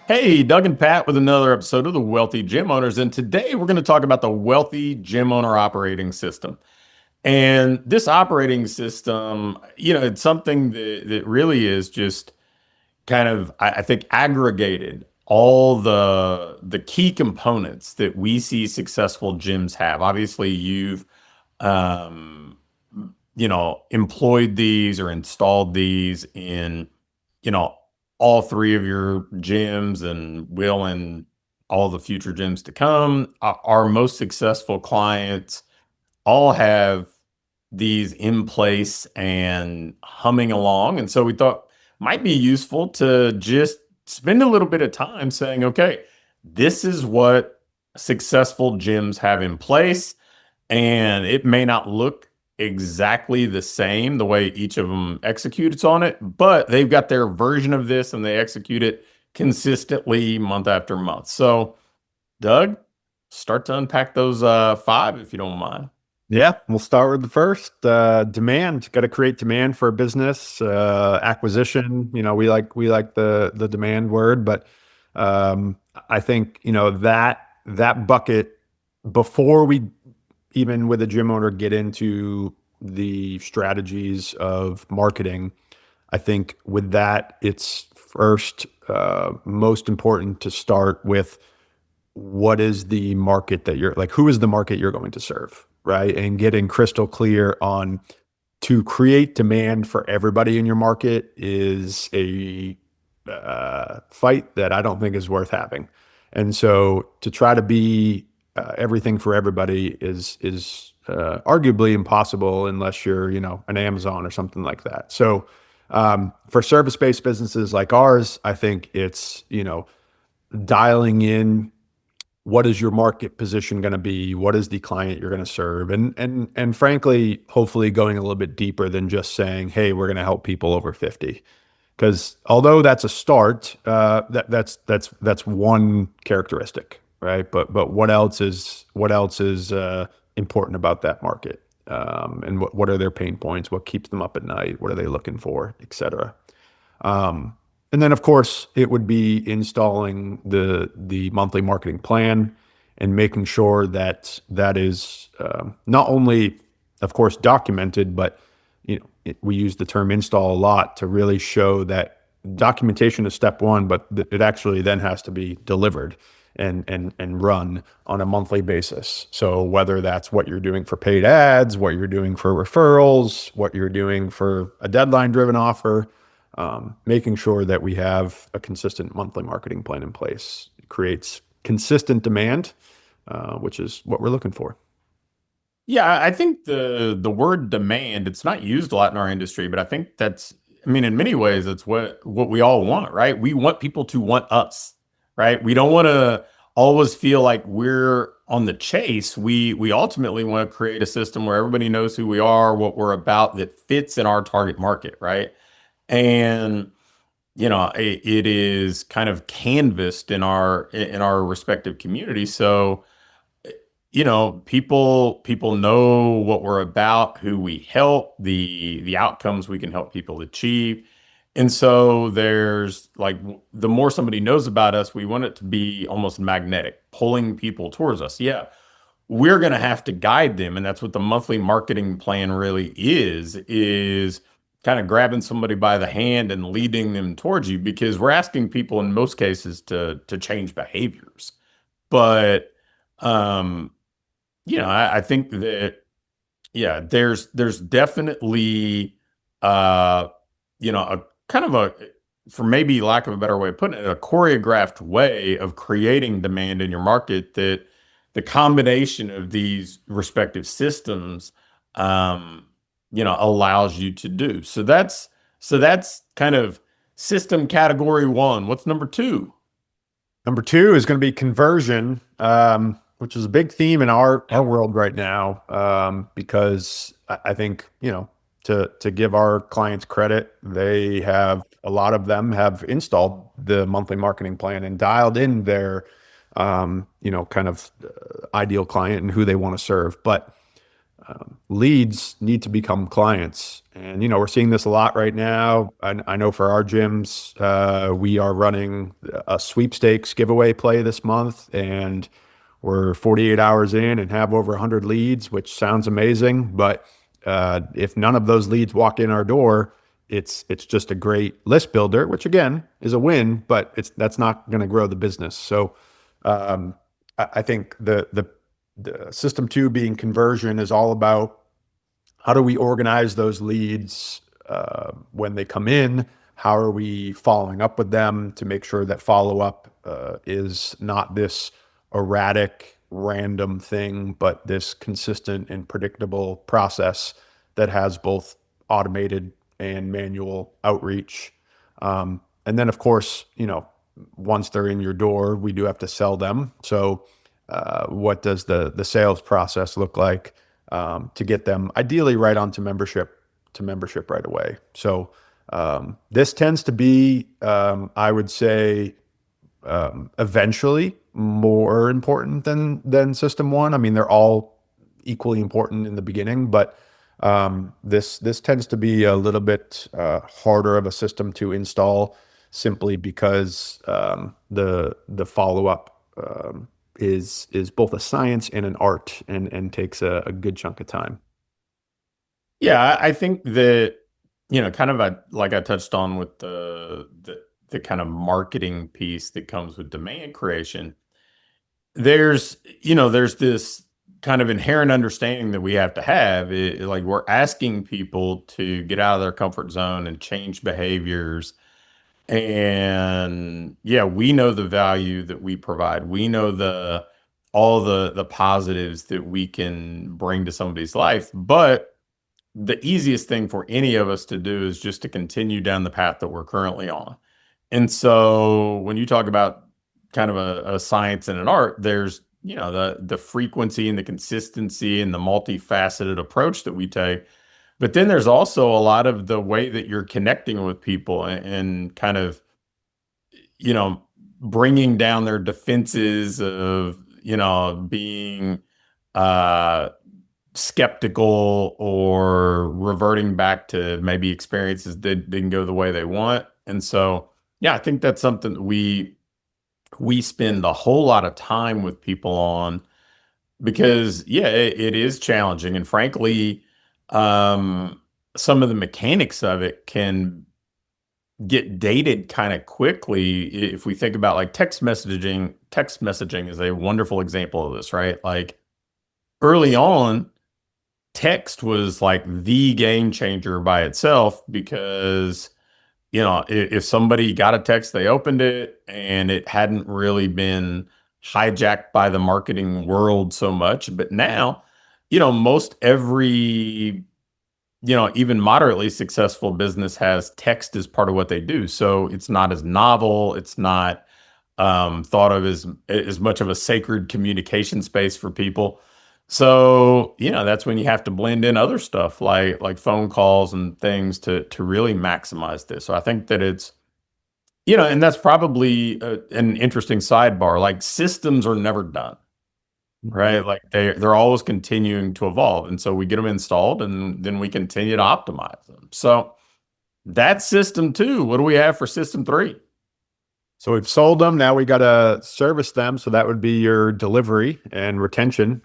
Hey, Doug and Pat with another episode of the Wealthy Gym Owners. And today we're going to talk about the Wealthy Gym Owner Operating System. And this operating system, it's something that really is just kind of, I think, aggregated all the key components that we see successful gyms have. Obviously, you've, um, employed these or installed these in you know, all three of your gyms and will in all the future gyms to come. Our most successful clients all have these in place and humming along. And so we thought might be useful to just spend a little bit of time saying, okay, this is what successful gyms have in place. And it may not look exactly the same the way each of them executes on it, but they've got their version of this and they execute it consistently month after month. So, Doug, start to unpack those five if you don't mind. Yeah, we'll start with the first demand. Got to create demand for a business acquisition. We like the demand word, but I think that bucket before we even with a gym owner get into the strategies of marketing. I think with that, it's first most important to start with what is the market that you're like, who is the market you're going to serve, right? And getting crystal clear on to create demand for everybody in your market is a fight that I don't think is worth having. And so to try to be everything for everybody is arguably impossible unless you're, an Amazon or something like that. So for service-based businesses like ours, I think it's, dialing in what is your market position going to be? What is the client you're going to serve? And frankly, hopefully going a little bit deeper than just saying, "Hey, we're going to help people over 50." Because although that's a start, that's one characteristic, right? But what else is important about that market? And what are their pain points? What keeps them up at night? What are they looking for, et cetera? Um, and then, of course, it would be installing the monthly marketing plan and making sure that that is not only, of course, documented, but we use the term install a lot to really show that documentation is step one, but it actually then has to be delivered and run on a monthly basis. So whether that's what you're doing for paid ads, what you're doing for referrals, what you're doing for a deadline driven offer, making sure that we have a consistent monthly marketing plan in place creates consistent demand, which is what we're looking for. Yeah, I think the word demand, it's not used a lot in our industry, but I think that's, I mean, in many ways, it's what we all want, right? We want people to want us, right? We don't want to always feel like we're on the chase. We ultimately want to create a system where everybody knows who we are, what we're about, that fits in our target market, right? And it is kind of canvassed in our respective communities. So people know what we're about, who we help, the outcomes we can help people achieve. And so there's like the more somebody knows about us, we want it to be almost magnetic, pulling people towards us. Yeah, we're going to have to guide them, and that's what the monthly marketing plan really is kind of grabbing somebody by the hand and leading them towards you, because we're asking people in most cases to change behaviors. But um I think that, yeah, there's definitely uh, a kind of a, for maybe lack of a better way of putting it, a choreographed way of creating demand in your market that the combination of these respective systems, um, allows you to do. So that's kind of system category one. What's number two? Number two is going to be conversion, which is a big theme in our world right now, because I think to give our clients credit, they have a lot of them have installed the monthly marketing plan and dialed in their kind of ideal client and who they want to serve. But leads need to become clients. And, we're seeing this a lot right now. I know for our gyms, we are running a sweepstakes giveaway play this month, and we're 48 hours in and have over 100 leads, which sounds amazing. But if none of those leads walk in our door, it's just a great list builder, which again is a win, but that's not going to grow the business. So I think the system two being conversion is all about how do we organize those leads when they come in? How are we following up with them to make sure that follow up is not this erratic, random thing, but this consistent and predictable process that has both automated and manual outreach. And then, of course, once they're in your door, we do have to sell them. So, what does the sales process look like to get them ideally right onto membership right away? So, this tends to be, I would say, eventually more important than system one. I mean, they're all equally important in the beginning, but this tends to be a little bit harder of a system to install simply because the follow up is both a science and an art, and takes a good chunk of time. Yeah, I think that, kind of like I touched on with the kind of marketing piece that comes with demand creation. There's this kind of inherent understanding that we have to have. Like we're asking people to get out of their comfort zone and change behaviors. And yeah, we know the value that we provide. We know all the positives that we can bring to somebody's life. But the easiest thing for any of us to do is just to continue down the path that we're currently on. And so when you talk about kind of a science and an art, there's, the frequency and the consistency and the multifaceted approach that we take. But then there's also a lot of the way that you're connecting with people and kind of, you know, bringing down their defenses of, being uh skeptical or reverting back to maybe experiences that didn't go the way they want. And so, yeah, I think that's something that we spend a whole lot of time with people on because, yeah, it is challenging. And frankly, um, some of the mechanics of it can get dated kind of quickly if we think about like text messaging. Text messaging is a wonderful example of this, right? Like early on, text was like the game changer by itself because if somebody got a text, they opened it and it hadn't really been hijacked by the marketing world so much. But now, most every, even moderately successful business has text as part of what they do. So it's not as novel. It's not thought of as much of a sacred communication space for people. So, that's when you have to blend in other stuff like phone calls and things to really maximize this. So I think that it's, and that's probably an interesting sidebar. Like systems are never done, right? Like they're always continuing to evolve. And so we get them installed and then we continue to optimize them. So that's system two. What do we have for system three? So we've sold them. Now we got to service them. So that would be your delivery and retention,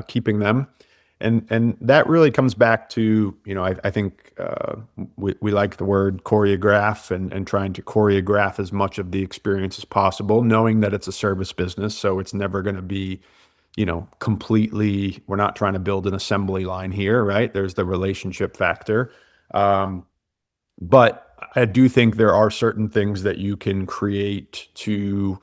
keeping them. And that really comes back to, I think we like the word choreograph and trying to choreograph as much of the experience as possible, knowing that it's a service business. So it's never going to be, completely, we're not trying to build an assembly line here, right? There's the relationship factor. But I do think there are certain things that you can create to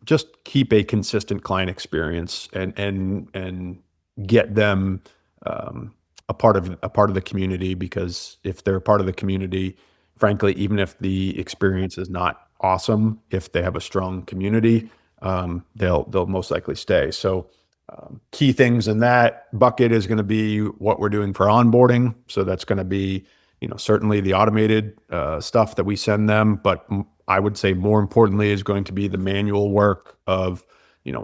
just keep a consistent client experience and get them a part of the community. Because if they're a part of the community, frankly, even if the experience is not awesome, if they have a strong community, they'll most likely stay. So key things in that bucket is going to be what we're doing for onboarding. So that's going to be, certainly the automated stuff that we send them, but I would say more importantly is going to be the manual work of,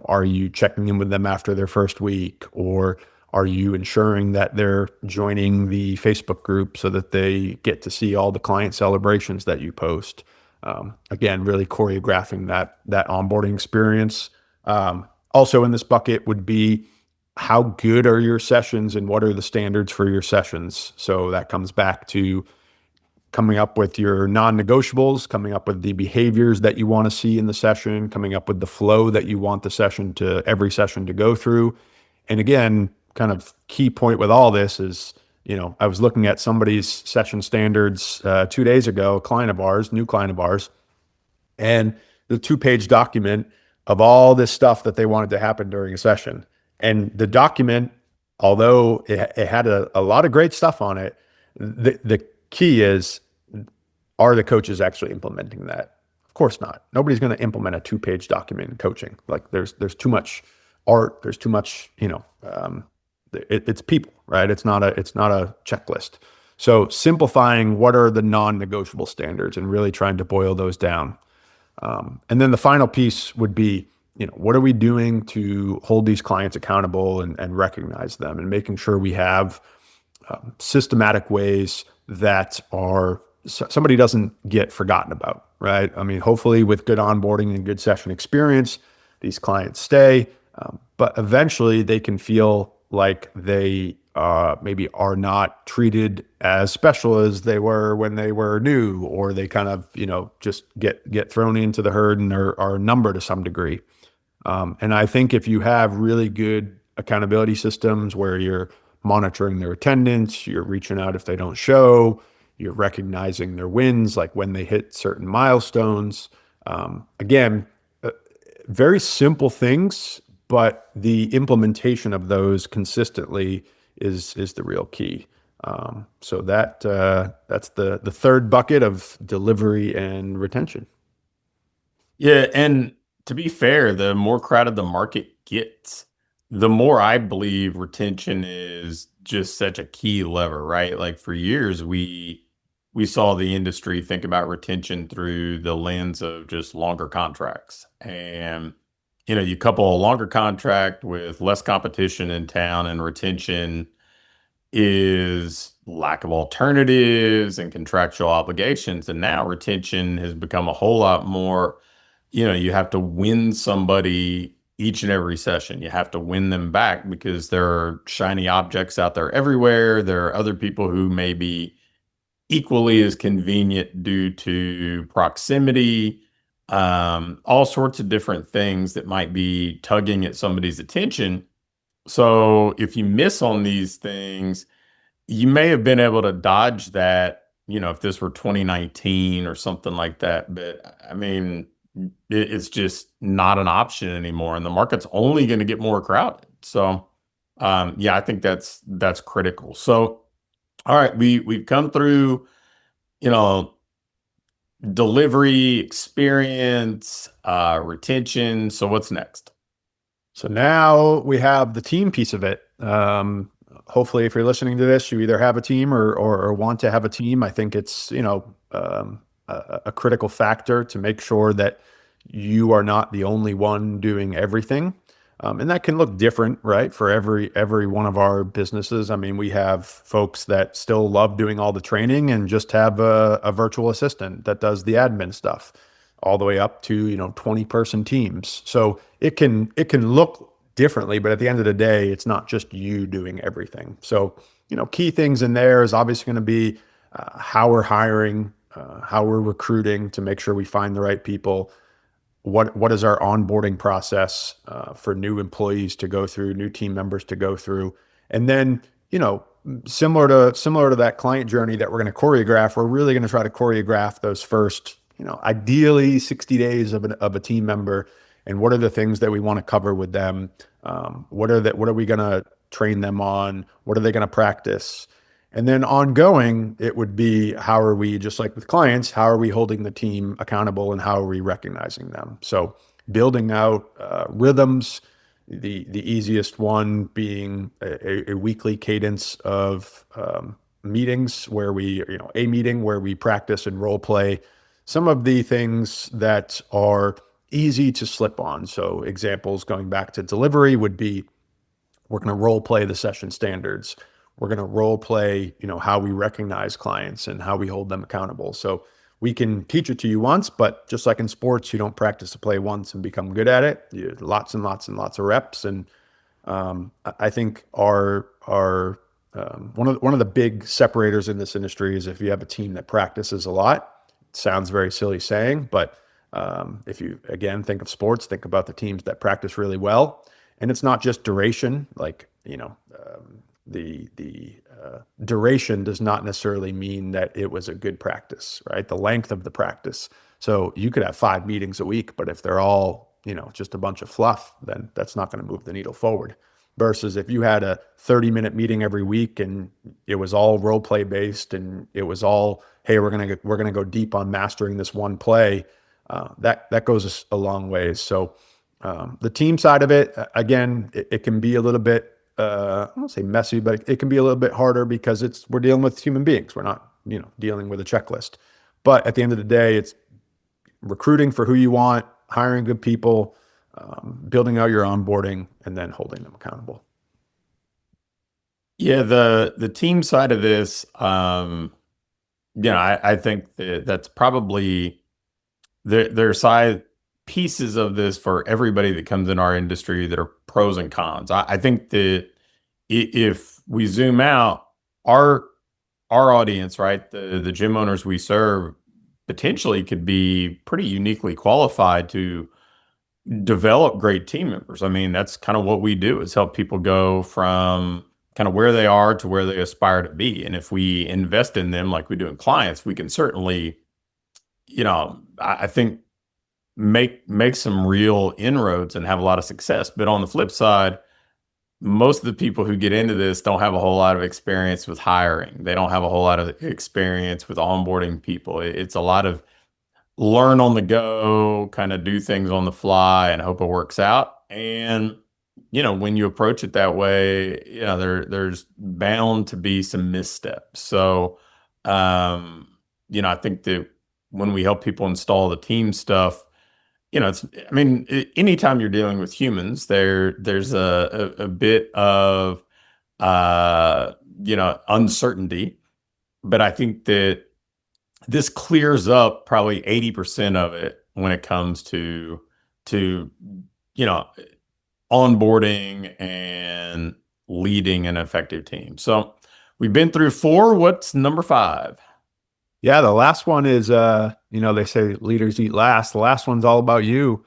are you checking in with them after their first week, or Are you ensuring that they're joining the Facebook group so that they get to see all the client celebrations that you post? Again, really choreographing that onboarding experience. Also in this bucket would be, how good are your sessions and what are the standards for your sessions? So that comes back to coming up with your non-negotiables, coming up with the behaviors that you want to see in the session, coming up with the flow that you want the session to every session to go through. And again, kind of key point with all this is, I was looking at somebody's session standards 2 days ago, new client of ours, and the 2-page document of all this stuff that they wanted to happen during a session. And the document, although it had a lot of great stuff on it, the key is, are the coaches actually implementing that? Of course not. Nobody's going to implement a 2-page document in coaching. Like there's too much art. There's too much, it's people, right? It's not a checklist. So simplifying what are the non-negotiable standards and really trying to boil those down. And then the final piece would be, what are we doing to hold these clients accountable and recognize them, and making sure we have systematic ways that somebody doesn't get forgotten about, right? I mean, hopefully with good onboarding and good session experience, these clients stay, but eventually they can feel like they maybe are not treated as special as they were when they were new, or they kind of, just get thrown into the herd and are a number to some degree. And I think if you have really good accountability systems where you're monitoring their attendance, you're reaching out if they don't show, you're recognizing their wins, like when they hit certain milestones. Again, very simple things, but the implementation of those consistently is the real key. So that's the third bucket of delivery and retention. Yeah, and to be fair, the more crowded the market gets, the more I believe retention is just such a key lever, right? Like for years, we saw the industry think about retention through the lens of just longer contracts. And you couple a longer contract with less competition in town, and retention is lack of alternatives and contractual obligations. And now retention has become a whole lot more, you have to win somebody each and every session. You have to win them back because there are shiny objects out there everywhere. There are other people who may be equally as convenient due to proximity, all sorts of different things that might be tugging at somebody's attention. So if you miss on these things, you may have been able to dodge that, if this were 2019 or something like that. But I mean, it's just not an option anymore, and the market's only going to get more crowded. So, yeah, I think that's critical. So, all right, we've come through, you know, delivery, experience, retention. So what's next? So now we have the team piece of it. Hopefully, if you're listening to this, you either have a team or want to have a team. I think it's a critical factor to make sure that you are not the only one doing everything. And that can look different, right? For every one of our businesses. I mean, we have folks that still love doing all the training and just have a virtual assistant that does the admin stuff, all the way up to 20-person teams. So it can look differently, but at the end of the day, it's not just you doing everything. So key things in there is obviously going to be how we're hiring, how we're recruiting to make sure we find the right people. What is our onboarding process for new employees to go through, new team members to go through, and then similar to that client journey that we're going to choreograph, we're really going to try to choreograph those first ideally 60 days of a team member, and what are the things that we want to cover with them. What are we going to train them on? What are they going to practice? And then ongoing, it would be, how are we, just like with clients, how are we holding the team accountable and how are we recognizing them? So building out rhythms, the easiest one being a weekly cadence of meetings where a meeting where we practice and role play some of the things that are easy to slip on. So examples going back to delivery would be, We're going to role play the session standards. We're going to role play, how we recognize clients and how we hold them accountable. So we can teach it to you once, but just like in sports, you don't practice to play once and become good at it. Lots and lots and lots of reps. And I think our one of the big separators in this industry is if you have a team that practices a lot. It sounds very silly saying, but if you again think of sports, think about the teams that practice really well, and it's not just duration. Like the duration does not necessarily mean that it was a good practice, right? The length of the practice. So you could have 5 meetings a week, but if they're all, just a bunch of fluff, then that's not going to move the needle forward. Versus if you had a 30-minute meeting every week and it was all role play based and it was all, hey, we're gonna go deep on mastering this one play, that goes a long ways. So the team side of it, again, it can be a little bit, I won't say messy, but it can be a little bit harder because we're dealing with human beings. We're not, dealing with a checklist. But at the end of the day, it's recruiting for who you want, hiring good people, building out your onboarding, and then holding them accountable. Yeah, the team side of this, I think that's probably there's side pieces of this for everybody that comes in our industry that are pros and cons. I think that if we zoom out, our audience, right, the gym owners we serve potentially could be pretty uniquely qualified to develop great team members. I mean, that's kind of what we do, is help people go from kind of where they are to where they aspire to be. And if we invest in them like we do in clients, we can certainly, I think make some real inroads and have a lot of success. But on the flip side, most of the people who get into this don't have a whole lot of experience with hiring. They don't have a whole lot of experience with onboarding people. It's a lot of learn on the go, kind of do things on the fly and hope it works out. And, when you approach it that way, there's bound to be some missteps. So, I think that when we help people install the team stuff, anytime you're dealing with humans, there's a bit of, uncertainty, but I think that this clears up probably 80% of it when it comes to onboarding and leading an effective team. So we've been through 4. What's number 5? Yeah, the last one is, they say leaders eat last. The last one's all about you,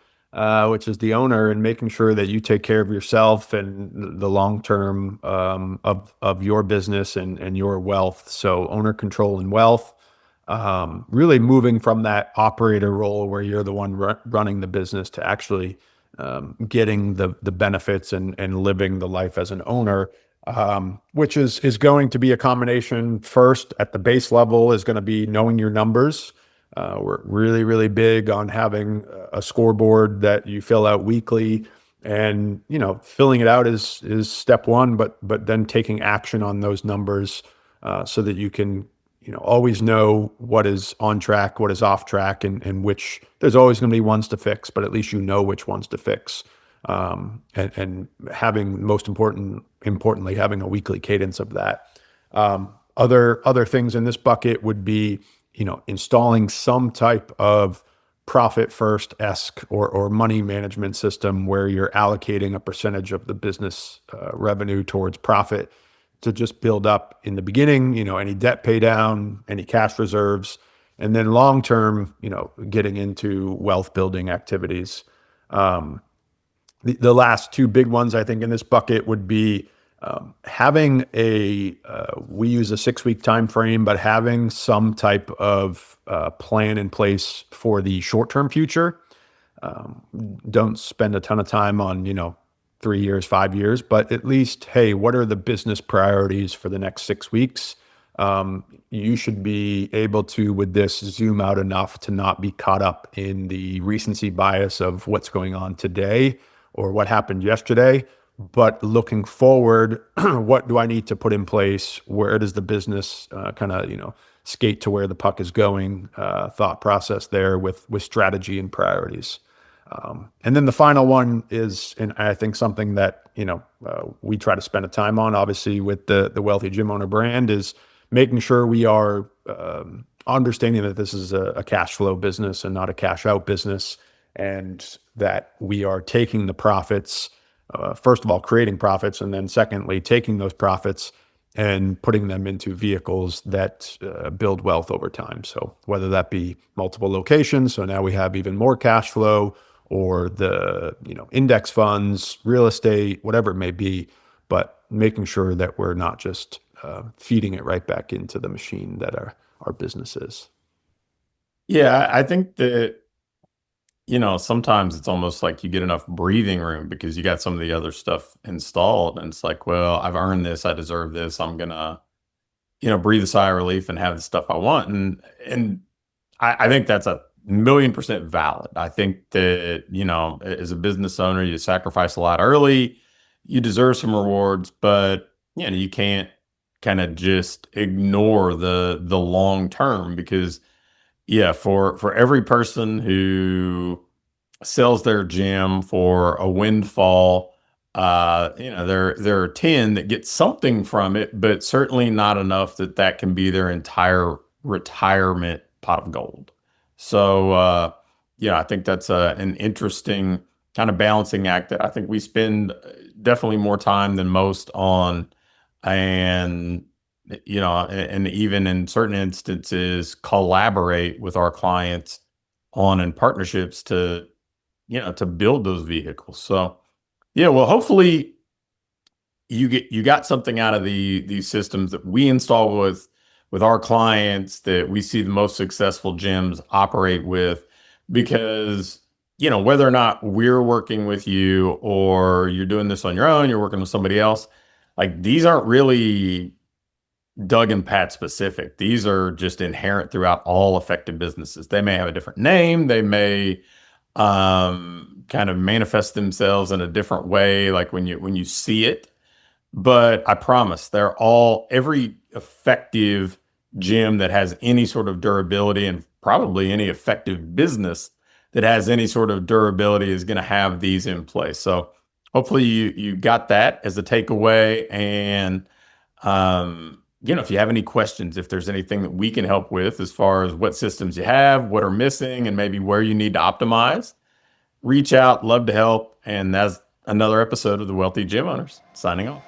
which is the owner, and making sure that you take care of yourself and the long term of your business and your wealth. So owner control and wealth, really moving from that operator role where you're the one running the business to actually getting the benefits and living the life as an owner. Which is going to be a combination. First, at the base level, is going to be knowing your numbers. We're really, really big on having a scoreboard that you fill out weekly, and filling it out is step one, but then taking action on those numbers so that you can always know what is on track, what is off track, and which there's always going to be ones to fix, but at least which ones to fix. And having importantly, having a weekly cadence of that. Other things in this bucket would be, installing some type of profit first-esque or money management system where you're allocating a percentage of the business revenue towards profit to just build up in the beginning, any debt pay down, any cash reserves, and then long-term, getting into wealth building activities. The last 2 big ones, I think, in this bucket would be having we use a 6-week time frame, but having some type of plan in place for the short-term future. Don't spend a ton of time on, 3 years, 5 years, but at least, hey, what are the business priorities for the next 6 weeks? You should be able to, with this, zoom out enough to not be caught up in the recency bias of what's going on today or what happened yesterday, but looking forward, what do I need to put in place? Where does the business kind of, skate to where the puck is going? Thought process there with strategy and priorities. And then the final one is, and I think something that, we try to spend a time on, obviously, with the Wealthy Gym Owner brand, is making sure we are understanding that this is a cash flow business and not a cash out business, and that we are taking the profits, first of all, creating profits, and then secondly, taking those profits and putting them into vehicles that build wealth over time. So whether that be multiple locations, so now we have even more cash flow, or the index funds, real estate, whatever it may be, but making sure that we're not just feeding it right back into the machine that our business is. Yeah, I think that, sometimes it's almost like you get enough breathing room because you got some of the other stuff installed. And it's like, well, I've earned this. I deserve this. I'm going to, breathe a sigh of relief and have the stuff I want. And I think that's a million percent valid. I think that, as a business owner, you sacrifice a lot early, you deserve some rewards, but, you can't kind of just ignore the long term because, yeah, for every person who sells their gym for a windfall, there are 10 that get something from it, but certainly not enough that can be their entire retirement pot of gold. So, yeah, I think that's an interesting kind of balancing act that I think we spend definitely more time than most on, and and even in certain instances, collaborate with our clients on in partnerships to build those vehicles. So, yeah, well, hopefully you got something out of these systems that we install with our clients that we see the most successful gyms operate with, because whether or not we're working with you or you're doing this on your own, you're working with somebody else, like these aren't really Doug and Pat specific. These are just inherent throughout all effective businesses. They may have a different name, they may kind of manifest themselves in a different way, like when you see it. But I promise, every effective gym that has any sort of durability, and probably any effective business that has any sort of durability, is going to have these in place. So hopefully you got that as a takeaway. And if you have any questions, if there's anything that we can help with as far as what systems you have, what are missing, and maybe where you need to optimize, reach out. Love to help. And that's another episode of the Wealthy Gym Owners, signing off.